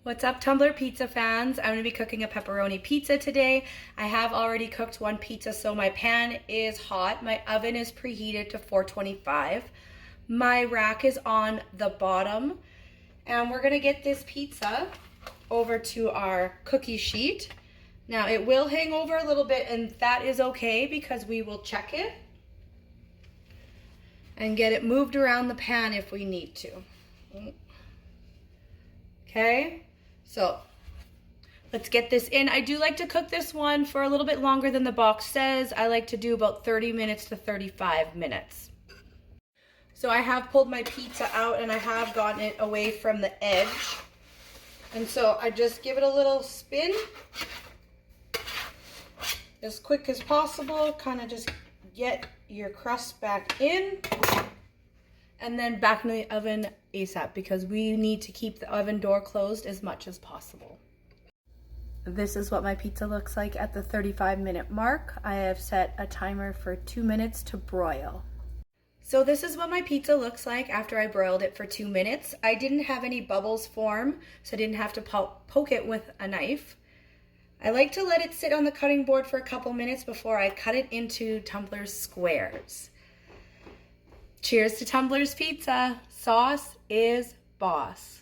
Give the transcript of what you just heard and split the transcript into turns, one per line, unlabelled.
What's up, Tumbler Pizza fans? I'm going to be cooking a pepperoni pizza today. I have already cooked one pizza, so my pan is hot. My oven is preheated to 425. My rack is on the bottom. And we're going to get this pizza over to our cookie sheet. Now, it will hang over a little bit, and that is okay because we will check it and get it moved around the pan if we need to. Okay, so let's get this in. I do like to cook this one for a little bit longer than the box says. I like to do about 30 minutes to 35 minutes. So I have pulled my pizza out and I have gotten it away from the edge. And so I just give it a little spin as quick as possible. Kind of just get your crust back in and then back in the oven ASAP because we need to keep the oven door closed as much as possible. This is what my pizza looks like at the 35-minute mark. I have set a timer for 2 minutes to broil. So this is what my pizza looks like after I broiled it for 2 minutes. I didn't have any bubbles form, so I didn't have to poke it with a knife. I like to let it sit on the cutting board for a couple minutes before I cut it into Tumblers squares. Cheers to Tumblers Pizza. Sauce is boss.